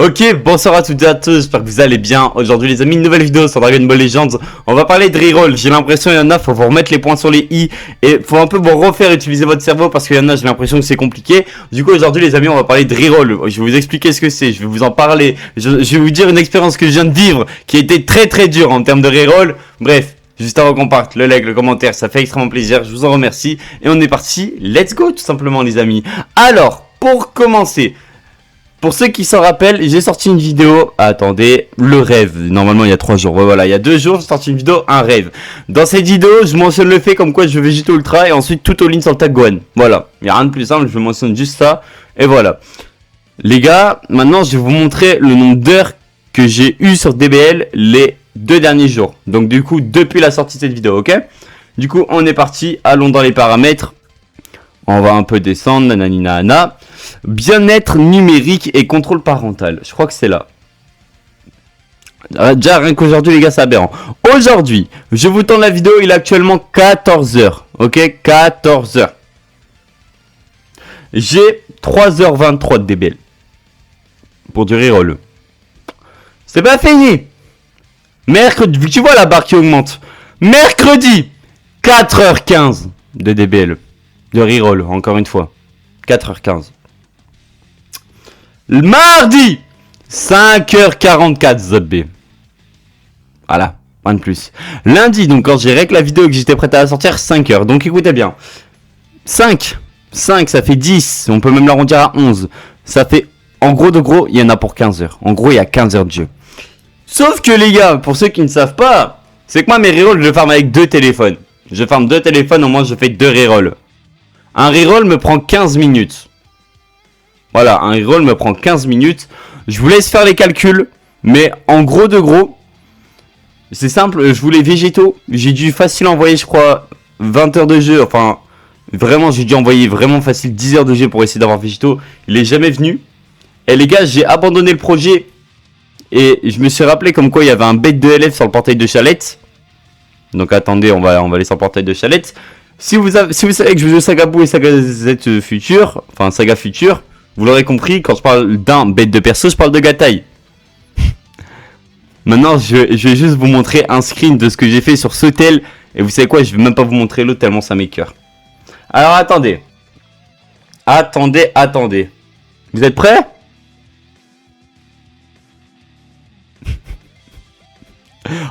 Ok, bonsoir à toutes et à tous, j'espère que vous allez bien. Aujourd'hui les amis, une nouvelle vidéo sur Dragon Ball Legends. On va parler de reroll. J'ai l'impression il y en a, faut vous remettre les points sur les i. Et faut un peu vous refaire utiliser votre cerveau parce qu'il y en a, j'ai l'impression que c'est compliqué. Du coup aujourd'hui les amis, on va parler de reroll. Je vais vous expliquer ce que c'est, je vais vous en parler. Je vais vous dire une expérience que je viens de vivre qui a été très dure en termes de reroll. Bref, juste avant qu'on parte, le like, le commentaire, ça fait extrêmement plaisir, je vous en remercie. Et on est parti, let's go tout simplement les amis. Alors, pour commencer... Pour ceux qui s'en rappellent, j'ai sorti une vidéo, attendez, le rêve, normalement il y a 3 jours, voilà, il y a 2 jours, j'ai sorti une vidéo, un rêve. Dans cette vidéo, je mentionne le fait comme quoi je veux Végéto Ultra et ensuite tout all-in sur le tag Gohan. Voilà, il n'y a rien de plus simple, je mentionne juste ça, et voilà. Les gars, maintenant je vais vous montrer le nombre d'heures que j'ai eu sur DBL les 2 derniers jours. Donc du coup, depuis la sortie de cette vidéo, ok? Du coup, on est parti, allons dans les paramètres. On va un peu descendre, nanana. Bien-être numérique et contrôle parental. Je crois que c'est là. Déjà, rien qu'aujourd'hui, les gars, c'est aberrant. Aujourd'hui, je vous tends la vidéo, il est actuellement 14h. Ok, 14h. J'ai 3h23 de DBL. Pour du reroll. C'est pas fini. Mercredi, vu que tu vois la barre qui augmente. Mercredi, 4h15 de DBL. De reroll, encore une fois. 4h15. Le mardi, 5h44 ZB. Voilà, rien de plus. Lundi, donc quand j'ai rec la vidéo et que j'étais prêt à la sortir, 5h. Donc écoutez bien. 5, ça fait 10. On peut même l'arrondir à 11. Ça fait, en gros de gros, il y en a pour 15 heures. En gros, il y a 15 heures de jeu. Sauf que les gars, pour ceux qui ne savent pas, c'est que moi mes rerolls, je les farme avec 2 téléphones. Je farme 2 téléphones, au moins je fais 2 rerolls. Un reroll me prend 15 minutes. Voilà, un reroll me prend 15 minutes. Je vous laisse faire les calculs. Mais en gros de gros, c'est simple, je voulais végétaux. J'ai dû facile envoyer, je crois, 20 heures de jeu. Enfin, vraiment, j'ai dû envoyer vraiment facile 10 heures de jeu pour essayer d'avoir végétaux. Il est jamais venu. Et les gars, j'ai abandonné le projet. Et je me suis rappelé comme quoi il y avait un bête de LF sur le portail de Chalette. Donc attendez, on va aller sur le portail de Chalette. Si vous savez que je joue Saga Buu et Saga Z futur, enfin Saga futur, vous l'aurez compris, quand je parle d'un bête de perso, je parle de Gatai. Maintenant, je vais juste vous montrer un screen de ce que j'ai fait sur ce tel. Et vous savez quoi, je vais même pas vous montrer l'autre tellement ça m'écoeure. Alors attendez. Attendez. Vous êtes prêts?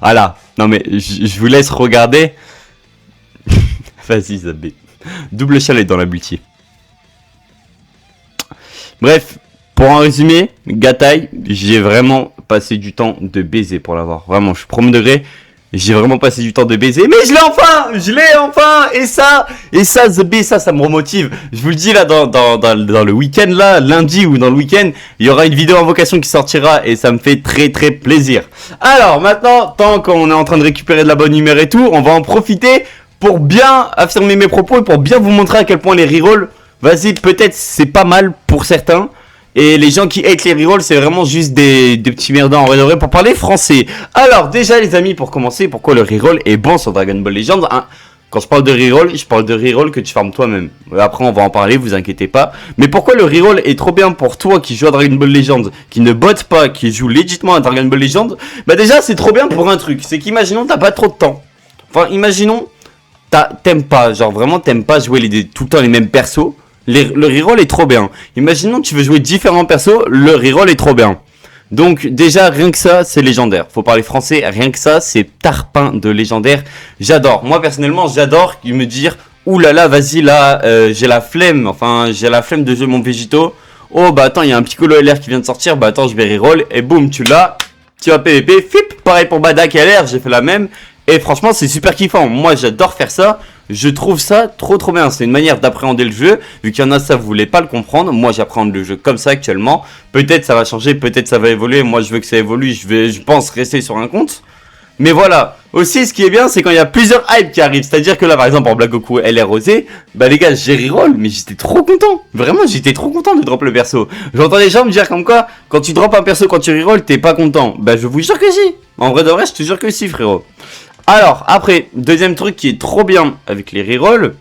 Voilà. Non mais, je vous laisse regarder. Vas-y, Zabé. Double chalet dans la multi. Bref, pour en résumer, Gatai, j'ai vraiment passé du temps de baiser pour l'avoir. Vraiment, je suis premier degré. J'ai vraiment passé du temps de baiser. Mais je l'ai enfin. Et ça, Zabé, ça me remotive. Je vous le dis là, dans le week-end là, lundi ou dans le week-end, il y aura une vidéo invocation qui sortira et ça me fait très plaisir. Alors maintenant, tant qu'on est en train de récupérer de la bonne humeur et tout, on va en profiter pour bien affirmer mes propos et pour bien vous montrer à quel point les rerolls, vas-y, peut-être c'est pas mal pour certains. Et les gens qui hate les rerolls, c'est vraiment juste des petits merdins en vrai pour parler français. Alors déjà les amis, pour commencer, pourquoi le reroll est bon sur Dragon Ball Legends, hein? Quand je parle de reroll que tu farmes toi-même. Après on va en parler, vous inquiétez pas. Mais pourquoi le reroll est trop bien pour toi qui joue à Dragon Ball Legends, qui ne botte pas, qui joue légitimement à Dragon Ball Legends? Bah déjà c'est trop bien pour un truc, c'est qu'imaginons t'as pas trop de temps. Enfin imaginons t'aimes pas jouer tout le temps les mêmes persos. Le reroll est trop bien. Imaginons que tu veux jouer différents persos, le reroll est trop bien. Donc déjà rien que ça c'est légendaire. Faut parler français, rien que ça c'est tarpin de légendaire. J'adore. Moi personnellement j'adore me dire oulala vas-y là j'ai la flemme de jouer mon végéto. Oh bah attends il y a un Piccolo LR qui vient de sortir, bah attends je vais reroll et boum tu l'as. Tu vas PVP, fip, pareil pour Badak LR, j'ai fait la même. Et franchement c'est super kiffant, moi j'adore faire ça. Je trouve ça trop bien, c'est une manière d'appréhender le jeu. Vu qu'il y en a ça vous voulez pas le comprendre, moi j'appréhende le jeu comme ça actuellement. Peut-être ça va changer, peut-être ça va évoluer, moi je veux que ça évolue, je pense rester sur un compte. Mais voilà, aussi ce qui est bien c'est quand il y a plusieurs hypes qui arrivent. C'est à dire que là par exemple en Black Goku LR Rosé, bah les gars j'ai reroll mais j'étais trop content. Vraiment j'étais trop content de drop le perso. J'entends des gens me dire comme quoi, quand tu drops un perso quand tu reroll t'es pas content. Bah je vous jure que si, en vrai de vrai je te jure que si frérot. Alors, après, deuxième truc qui est trop bien avec les rerolls,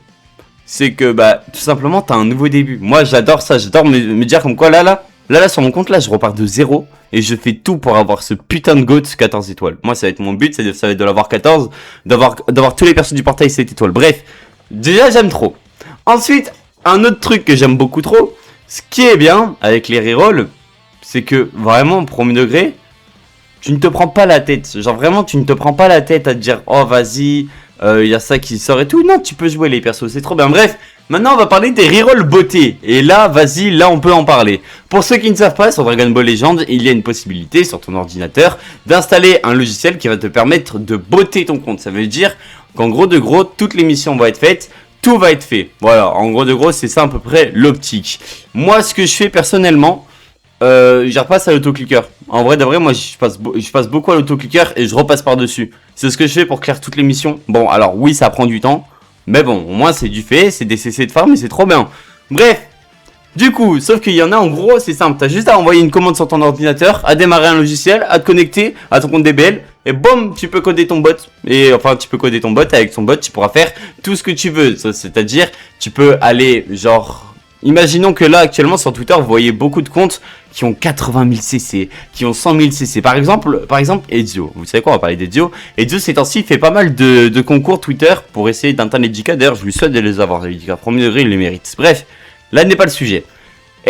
c'est que, bah, tout simplement, t'as un nouveau début. Moi, j'adore ça, j'adore me dire comme quoi, là, Là, sur mon compte, là, je repars de 0 et je fais tout pour avoir ce putain de GOAT 14 étoiles. Moi, ça va être mon but, ça va être de l'avoir 14, d'avoir tous les persos du portail 7 étoiles. Bref, déjà, j'aime trop. Ensuite, un autre truc que j'aime beaucoup trop, ce qui est bien avec les rerolls, c'est que vraiment, premier degré, tu ne te prends pas la tête. Genre vraiment, tu ne te prends pas la tête à te dire, oh vas-y, y a ça qui sort et tout. Non, tu peux jouer les persos, c'est trop bien. Bref, maintenant on va parler des rerolls beauté. Et là, vas-y, là on peut en parler. Pour ceux qui ne savent pas, sur Dragon Ball Legends, il y a une possibilité sur ton ordinateur d'installer un logiciel qui va te permettre de beauté ton compte. Ça veut dire qu'en gros de gros, toutes les missions vont être faites. Tout va être fait. Voilà, en gros de gros, c'est ça à peu près l'optique. Moi, ce que je fais personnellement, je repasse à l'autoclicker. En vrai de vrai, moi je passe beaucoup à l'autoclicker et je repasse par dessus. C'est ce que je fais pour clair toutes les missions. Bon, alors oui, ça prend du temps, mais bon, au moins c'est du fait, c'est des CC de farm et c'est trop bien. Bref, du coup, sauf qu'il y en a en gros, c'est simple. T'as juste à envoyer une commande sur ton ordinateur, à démarrer un logiciel, à te connecter à ton compte DBL et boum, tu peux coder ton bot. Et enfin, tu peux coder ton bot, avec ton bot, tu pourras faire tout ce que tu veux. C'est-à-dire, tu peux aller genre... Imaginons que là, actuellement, sur Twitter, vous voyez beaucoup de comptes qui ont 80 000 CC, qui ont 100 000 CC. Par exemple, Ezio. Vous savez quoi, on va parler d'Ezio. Ezio, ces temps-ci, fait pas mal de concours Twitter pour essayer d'atteindre les 10K. D'ailleurs, je lui souhaite de les avoir, les 10K. Premier degré, il les mérite. Bref, là n'est pas le sujet.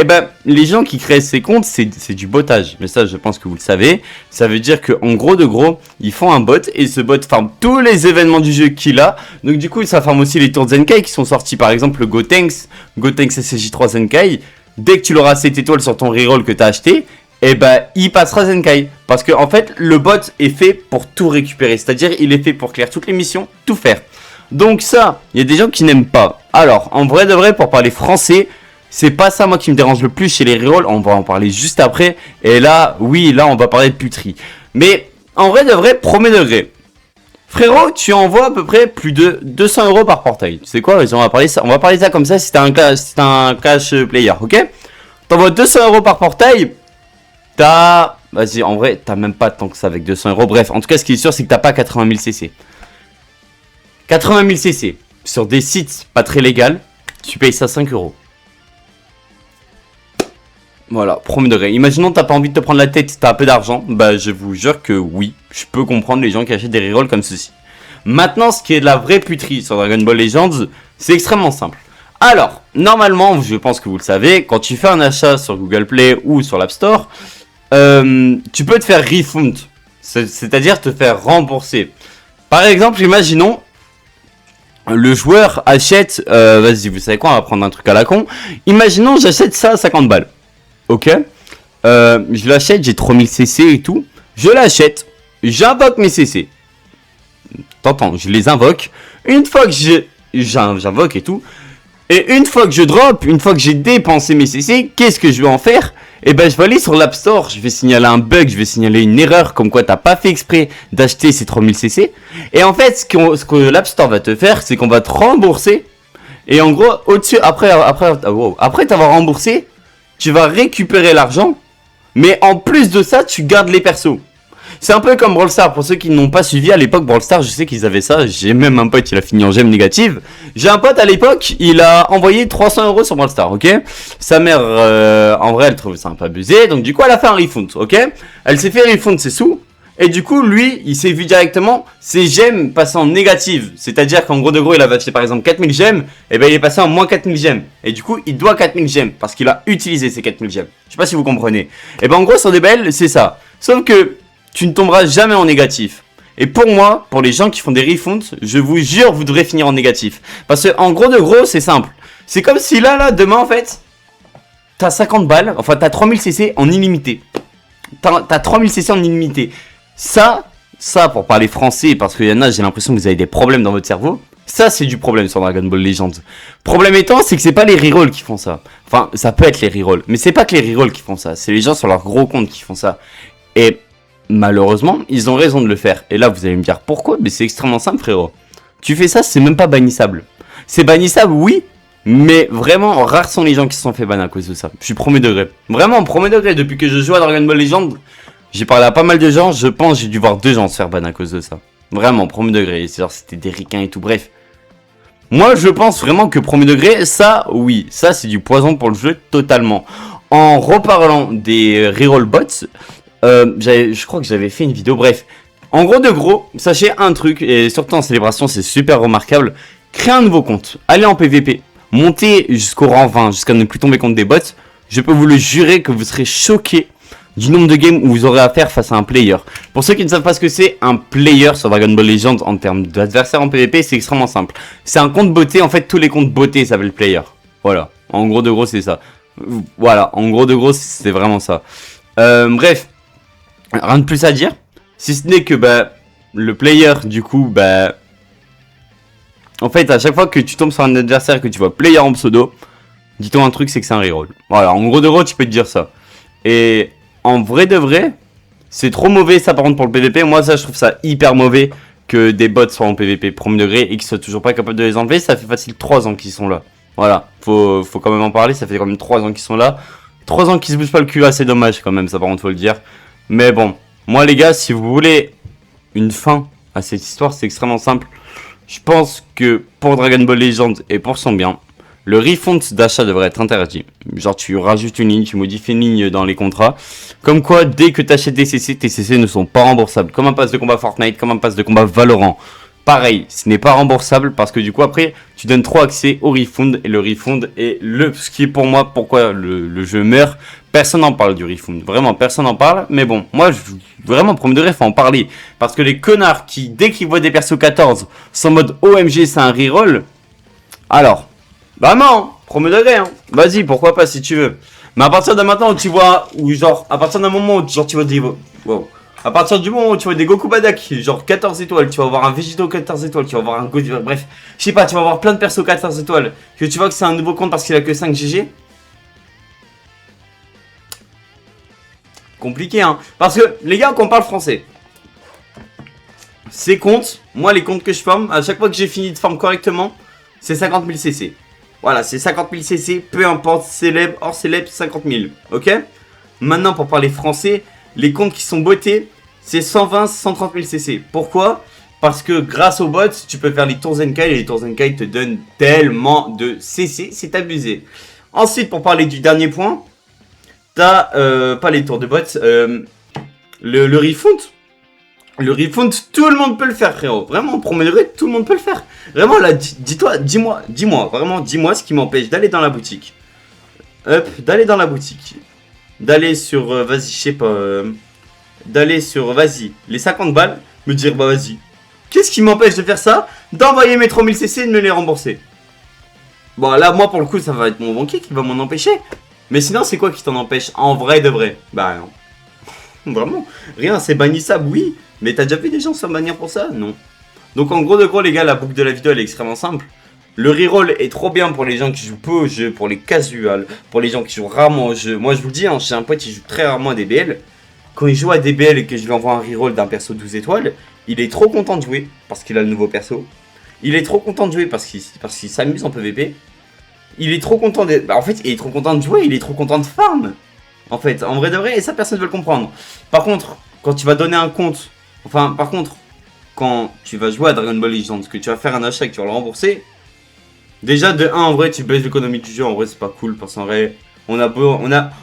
Eh ben, les gens qui créent ces comptes, c'est du bottage. Mais ça, je pense que vous le savez. Ça veut dire qu'en gros de gros, ils font un bot et ce bot farme tous les événements du jeu qu'il a. Donc du coup, ça farme aussi les tours Zenkai qui sont sortis. Par exemple, le Gotenks SSJ3 Zenkai. Dès que tu l'auras 7 étoiles sur ton reroll que tu as acheté, eh ben, il passera Zenkai. Parce que en fait, le bot est fait pour tout récupérer. C'est-à-dire, il est fait pour clair toutes les missions, tout faire. Donc ça, il y a des gens qui n'aiment pas. Alors, en vrai de vrai, pour parler français... C'est pas ça moi qui me dérange le plus chez les rerolls, on va en parler juste après. Et là, oui, là on va parler de puterie. Mais en vrai de vrai, premier degré. Frérot, tu envoies à peu près plus de 200 € par portail. Tu sais quoi, on va parler de ça comme ça si t'as un cash player, ok? T'envoies 200 € par portail, t'as... Vas-y, en vrai, t'as même pas tant que ça avec 200 €. Bref, en tout cas, ce qui est sûr, c'est que t'as pas 80 000 CC. 80 000 CC, sur des sites pas très légaux, tu payes ça 5 €. Voilà, premier degré. Imaginons que t'as pas envie de te prendre la tête, t'as un peu d'argent. Bah, je vous jure que oui, je peux comprendre les gens qui achètent des rerolls comme ceci. Maintenant, ce qui est de la vraie puterie sur Dragon Ball Legends, c'est extrêmement simple. Alors, normalement, je pense que vous le savez, quand tu fais un achat sur Google Play ou sur l'App Store, tu peux te faire refund. C'est-à-dire te faire rembourser. Par exemple, imaginons, le joueur achète, vas-y, vous savez quoi, on va prendre un truc à la con. Imaginons, j'achète ça à 50 balles. Ok, je l'achète, j'ai 3000 CC et tout. Je l'achète, j'invoque mes CC. T'entends, je les invoque. Une fois que j'invoque et tout. Et une fois que je drop, une fois que j'ai dépensé mes CC, qu'est-ce que je vais en faire? Eh ben, je vais aller sur l'App Store, je vais signaler un bug, je vais signaler une erreur, comme quoi t'as pas fait exprès d'acheter ces 3000 CC. Et en fait, ce que l'App Store va te faire, c'est qu'on va te rembourser. Et en gros, au-dessus, après t'avoir remboursé, tu vas récupérer l'argent, mais en plus de ça, tu gardes les persos. C'est un peu comme Brawl Stars, pour ceux qui n'ont pas suivi à l'époque Brawl Stars, je sais qu'ils avaient ça, j'ai même un pote, il a fini en gemme négative. J'ai un pote à l'époque, il a envoyé 300 € sur Brawl Stars, ok? Sa mère, en vrai, elle trouve ça un peu abusé, donc du coup, elle a fait un refund, ok? Elle s'est fait refund ses sous, et du coup, lui, il s'est vu directement ses gemmes passer en négative. C'est-à-dire qu'en gros de gros, il avait acheté par exemple 4000 gemmes, et ben il est passé en moins 4000 gemmes. Et du coup, il doit 4000 gemmes, parce qu'il a utilisé ces 4000 gemmes. Je sais pas si vous comprenez. Et ben en gros, sur DBL, c'est ça. Sauf que tu ne tomberas jamais en négatif. Et pour moi, pour les gens qui font des refunds, je vous jure, vous devrez finir en négatif. Parce que en gros de gros, c'est simple. C'est comme si là, demain en fait, t'as 50 balles, enfin t'as 3000 CC en illimité. T'as 3000 CC en illimité. Ça, pour parler français, parce qu'il y en a, j'ai l'impression que vous avez des problèmes dans votre cerveau. Ça, c'est du problème sur Dragon Ball Legends. Problème étant, c'est que c'est pas les rerolls qui font ça. Enfin, ça peut être les rerolls, mais c'est pas que les rerolls qui font ça. C'est les gens sur leur gros compte qui font ça. Et malheureusement, ils ont raison de le faire. Et là, vous allez me dire pourquoi? Mais c'est extrêmement simple, frérot. Tu fais ça, c'est même pas bannissable. C'est bannissable, oui, mais vraiment, rares sont les gens qui se sont fait ban à cause de ça. Je suis premier degré. Vraiment, premier degré. Depuis que je joue à Dragon Ball Legends, j'ai parlé à pas mal de gens, je pense j'ai dû voir 2 gens se faire ban à cause de ça. Vraiment, premier degré, c'est genre c'était des ricains et tout, bref. Moi je pense vraiment que premier degré, ça, oui, ça c'est du poison pour le jeu totalement. En reparlant des reroll bots, je crois que j'avais fait une vidéo, bref. En gros de gros, sachez un truc, et surtout en célébration, c'est super remarquable. Créez un nouveau compte, allez en PVP, montez jusqu'au rang 20, jusqu'à ne plus tomber contre des bots. Je peux vous le jurer que vous serez choqués du nombre de games où vous aurez à faire face à un player. Pour ceux qui ne savent pas ce que c'est, un player sur Dragon Ball Legends en termes d'adversaire en PVP, c'est extrêmement simple. C'est un compte beauté, en fait tous les comptes beauté s'appellent player. Voilà, en gros de gros c'est ça. Voilà, en gros de gros c'est vraiment ça. Bref, rien de plus à dire. Si ce n'est que le player du coup en fait à chaque fois que tu tombes sur un adversaire et que tu vois player en pseudo, dis-toi un truc, c'est que c'est un reroll. Voilà, en gros de gros tu peux te dire ça. Et en vrai de vrai, c'est trop mauvais ça par contre pour le PVP. Moi ça je trouve ça hyper mauvais que des bots soient en PVP premier degré et qu'ils soient toujours pas capables de les enlever. Ça fait facile 3 ans qu'ils sont là. Voilà, faut quand même en parler, ça fait quand même 3 ans qu'ils sont là. 3 ans qu'ils se bougent pas le cul, assez dommage quand même, ça par contre faut le dire. Mais bon, moi les gars, si vous voulez une fin à cette histoire, c'est extrêmement simple. Je pense que pour Dragon Ball Legends et pour son bien, le refund d'achat devrait être interdit. Genre tu rajoutes une ligne, tu modifies une ligne dans les contrats. Comme quoi, dès que tu achètes des CC, tes CC ne sont pas remboursables. Comme un pass de combat Fortnite, comme un pass de combat Valorant. Pareil, ce n'est pas remboursable parce que du coup après, tu donnes trop accès au refund. Et le refund est ce qui est pour moi, pourquoi le jeu meurt. Personne n'en parle du refund. Vraiment, personne n'en parle. Mais bon, moi, vraiment, premier degré, faut en parler. Parce que les connards qui, dès qu'ils voient des persos 14, sont en mode OMG, c'est un reroll. Alors, vraiment, premier degré, hein. Vas-y, pourquoi pas si tu veux. Mais à partir de maintenant où tu vois, ou genre, à partir d'un moment où genre, tu vois des... Wow. À partir du moment où tu vois des Goku Badak, genre 14 étoiles, tu vas avoir un Vegito 14 étoiles, tu vas avoir un Goku, bref, je sais pas, tu vas avoir plein de persos 14 étoiles, que tu vois que c'est un nouveau compte parce qu'il a que 5 GG. Compliqué, hein. Parce que, les gars, qu'on parle français. Ces comptes, moi, les comptes que je forme, à chaque fois que j'ai fini de former correctement, c'est 50 000 CC. Voilà, c'est 50 000 CC, peu importe, célèbre, hors célèbre, 50 000. Ok? Maintenant, pour parler français, les comptes qui sont bottés, c'est 120, 130 000 CC. Pourquoi? Parce que grâce aux bots, tu peux faire les tours Zenkai et les tours Zenkai te donnent tellement de CC, c'est abusé. Ensuite, pour parler du dernier point, t'as, pas les tours de bots, le refund. Le refund, tout le monde peut le faire, frérot. Vraiment, premier degré, tout le monde peut le faire. Vraiment, là, dis-moi, vraiment, dis-moi ce qui m'empêche d'aller dans la boutique. Hop, d'aller dans la boutique. D'aller sur, vas-y, je sais pas, d'aller sur, vas-y, les 50 balles, me dire, bah vas-y. Qu'est-ce qui m'empêche de faire ça? D'envoyer mes 3000 CC et de me les rembourser. Bon, là, moi, pour le coup, ça va être mon banquier qui va m'en empêcher. Mais sinon, c'est quoi qui t'en empêche? En vrai de vrai? Bah non. Vraiment, rien, c'est bannissable, oui. Mais t'as déjà vu des gens se faire bannir pour ça? Non. Donc en gros de gros, les gars, la boucle de la vidéo, elle est extrêmement simple. Le reroll est trop bien pour les gens qui jouent peu au jeu, pour les casuals, pour les gens qui jouent rarement au jeu. Moi, je vous le dis, hein, j'ai un pote qui joue très rarement à DBL. Quand il joue à DBL et que je lui envoie un reroll d'un perso 12 étoiles, il est trop content de jouer parce qu'il a le nouveau perso. Il est trop content de jouer parce qu'il s'amuse en PVP. Il est trop content de... en fait, il est trop content de jouer, il est trop content de farm. En fait, en vrai de vrai, et ça, personne ne veut le comprendre. Par contre, quand tu vas donner un compte... Enfin, par contre, quand tu vas jouer à Dragon Ball Legends, que tu vas faire un achat et que tu vas le rembourser... Déjà, de 1, en vrai, tu baisses l'économie du jeu. En vrai, c'est pas cool parce qu'en vrai... En vrai,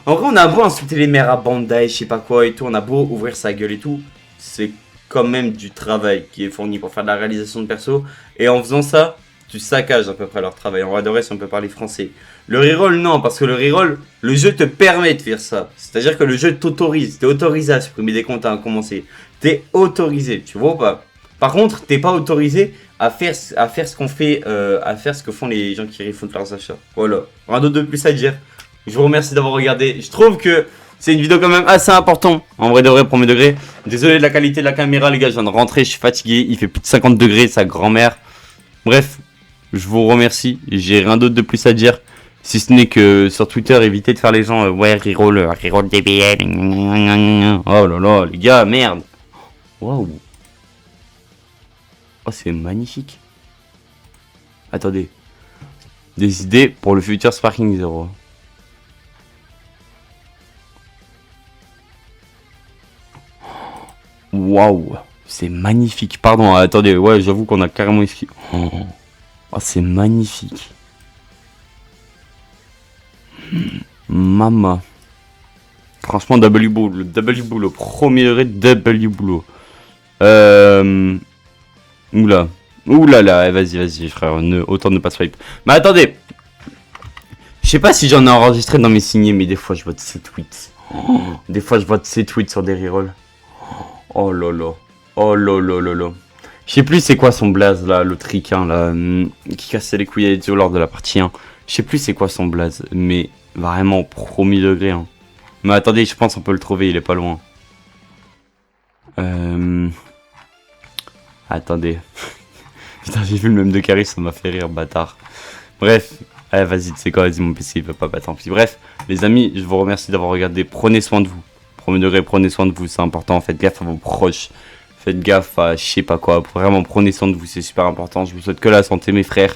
on a beau insulter les mères à Bandai, je sais pas quoi et tout. On a beau ouvrir sa gueule et tout. C'est quand même du travail qui est fourni pour faire de la réalisation de perso. Et en faisant ça... tu saccages à peu près leur travail. En vrai de vrai, si on peut parler français. Le reroll, non, parce que le reroll, le jeu te permet de faire ça. C'est-à-dire que le jeu t'autorise. T'es autorisé à supprimer des comptes à commencer. T'es autorisé, tu vois ou pas? Par contre, t'es pas autorisé à faire ce qu'on fait, à faire ce que font les gens qui refundent leurs achats. Voilà. Rien d'autre de plus à dire. Je vous remercie d'avoir regardé. Je trouve que c'est une vidéo quand même assez importante. En vrai de vrai, premier degré. Désolé de la qualité de la caméra, les gars. Je viens de rentrer, je suis fatigué. Il fait plus de 50 degrés, sa grand-mère. Bref. Je vous remercie, j'ai rien d'autre de plus à dire. Si ce n'est que sur Twitter, évitez de faire les gens ouais, reroll DBL. Oh là là, les gars, merde. Waouh. Oh, c'est magnifique. Attendez. Des idées pour le futur Sparking Zero. Waouh. C'est magnifique. Pardon, attendez, ouais, j'avoue qu'on a carrément esquivé. Oh, c'est magnifique. Maman. Franchement, W boulot, premier degré, W boulot. Oula. Oula là, vas-y, frère, autant ne pas swipe. Mais attendez, je sais pas si j'en ai enregistré dans mes signés, mais des fois je vois de ces tweets. Des fois je vois de ces tweets sur des rerolls. Oh lolo. Oh lolo. Je sais plus c'est quoi son blaze là, le triquin là, qui cassait les couilles à Ezio lors de la partie 1. Je sais plus c'est quoi son blaze, mais vraiment premier degré. Hein. Mais attendez, je pense on peut le trouver, il est pas loin. Attendez. Putain, j'ai vu le même de Caris, ça m'a fait rire, bâtard. Bref, allez, vas-y, tu sais quoi, vas-y, mon PC, il veut pas battre, tant pis. Bref, les amis, je vous remercie d'avoir regardé. Prenez soin de vous. Premier degré, prenez soin de vous, c'est important. Faites gaffe à vos proches. Faites gaffe à je sais pas quoi. Vraiment, prenez soin de vous, c'est super important. Je vous souhaite que la santé, mes frères.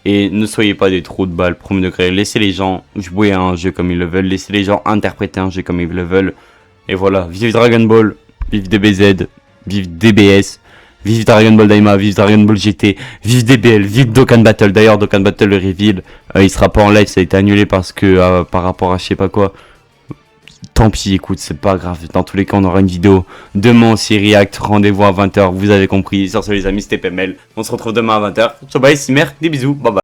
Et ne soyez pas des trous de balles, premier degré. Laissez les gens jouer à un jeu comme ils le veulent. Laissez les gens interpréter un jeu comme ils le veulent. Et voilà, vive Dragon Ball, vive DBZ, vive DBS. Vive Dragon Ball Daima, vive Dragon Ball GT, vive DBL, vive Dokkan Battle. D'ailleurs, Dokkan Battle le reveal, il sera pas en live, ça a été annulé parce que par rapport à je sais pas quoi. Tant pis, écoute, c'est pas grave. Dans tous les cas, on aura une vidéo demain aussi react. Rendez-vous à 20h, vous avez compris. Sur ce, les amis, c'était PML. On se retrouve demain à 20h. Ciao, bye, Simer, des bisous, bye bye.